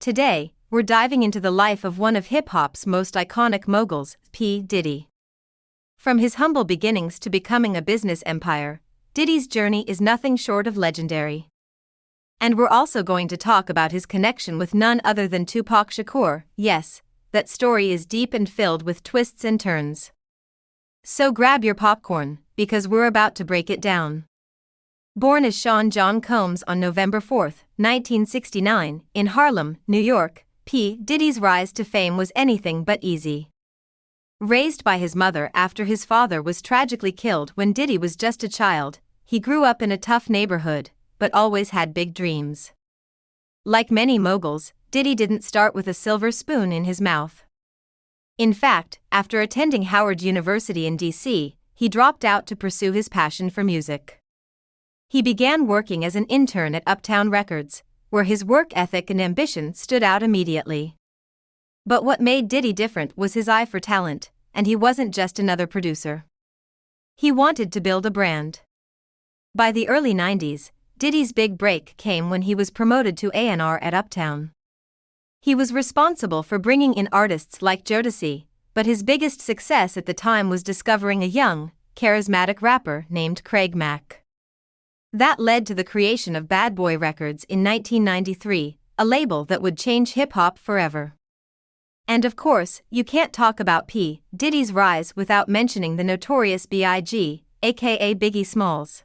Today, we're diving into the life of one of hip-hop's most iconic moguls, P. Diddy. From his humble beginnings to becoming a business empire, Diddy's journey is nothing short of legendary. And we're also going to talk about his connection with none other than Tupac Shakur. Yes, that story is deep and filled with twists and turns. So grab your popcorn, because we're about to break it down. Born as Sean John Combs on November 4, 1969, in Harlem, New York, P. Diddy's rise to fame was anything but easy. Raised by his mother after his father was tragically killed when Diddy was just a child, he grew up in a tough neighborhood, but always had big dreams. Like many moguls, Diddy didn't start with a silver spoon in his mouth. In fact, after attending Howard University in D.C., he dropped out to pursue his passion for music. He began working as an intern at Uptown Records, where his work ethic and ambition stood out immediately. But what made Diddy different was his eye for talent, and he wasn't just another producer. He wanted to build a brand. By the early 90s, Diddy's big break came when he was promoted to A&R at Uptown. He was responsible for bringing in artists like Jodeci, but his biggest success at the time was discovering a young, charismatic rapper named Craig Mack. That led to the creation of Bad Boy Records in 1993, a label that would change hip-hop forever. And of course, you can't talk about P. Diddy's rise without mentioning the notorious B.I.G., aka Biggie Smalls.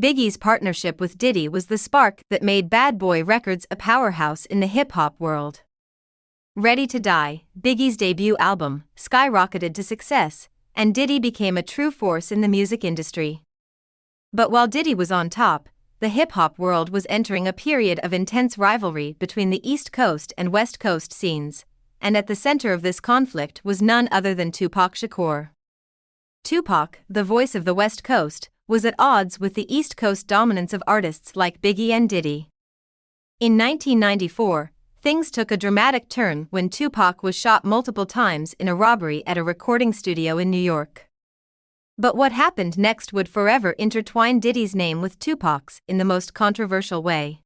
Biggie's partnership with Diddy was the spark that made Bad Boy Records a powerhouse in the hip-hop world. Ready to Die, Biggie's debut album, skyrocketed to success, and Diddy became a true force in the music industry. But while Diddy was on top, the hip-hop world was entering a period of intense rivalry between the East Coast and West Coast scenes, and at the center of this conflict was none other than Tupac Shakur. Tupac, the voice of the West Coast, was at odds with the East Coast dominance of artists like Biggie and Diddy. In 1994, things took a dramatic turn when Tupac was shot multiple times in a robbery at a recording studio in New York. But what happened next would forever intertwine Diddy's name with Tupac's in the most controversial way.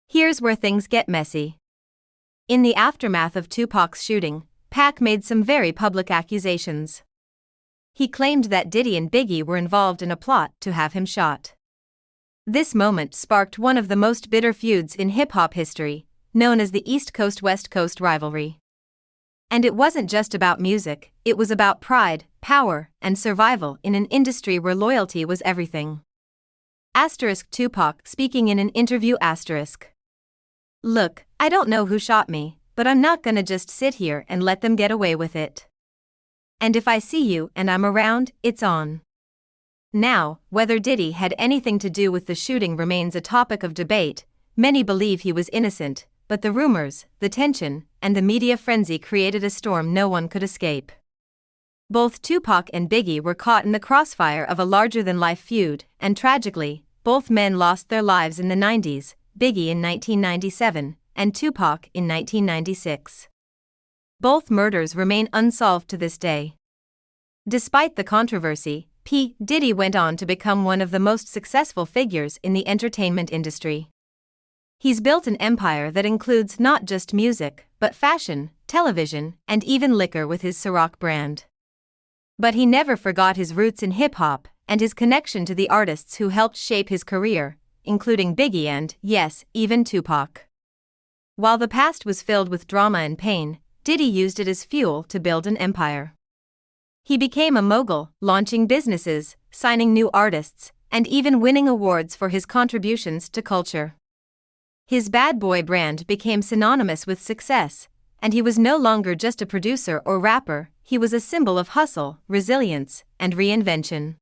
Here's where things get messy. In the aftermath of Tupac's shooting, Pac made some very public accusations. He claimed that Diddy and Biggie were involved in a plot to have him shot. This moment sparked one of the most bitter feuds in hip-hop history, known as the East Coast-West Coast rivalry. And it wasn't just about music, it was about pride, power, and survival in an industry where loyalty was everything. Tupac speaking in an interview. Look, I don't know who shot me, but I'm not gonna just sit here and let them get away with it. And if I see you and I'm around, it's on. Now, whether Diddy had anything to do with the shooting remains a topic of debate. Many believe he was innocent, but the rumors, the tension, and the media frenzy created a storm no one could escape. Both Tupac and Biggie were caught in the crossfire of a larger-than-life feud, and tragically, both men lost their lives in the 90s, Biggie in 1997, and Tupac in 1996. Both murders remain unsolved to this day. Despite the controversy, P. Diddy went on to become one of the most successful figures in the entertainment industry. He's built an empire that includes not just music, but fashion, television, and even liquor with his Ciroc brand. But he never forgot his roots in hip-hop and his connection to the artists who helped shape his career, including Biggie and, yes, even Tupac. While the past was filled with drama and pain, Diddy used it as fuel to build an empire. He became a mogul, launching businesses, signing new artists, and even winning awards for his contributions to culture. His Bad Boy brand became synonymous with success, and he was no longer just a producer or rapper, he was a symbol of hustle, resilience, and reinvention.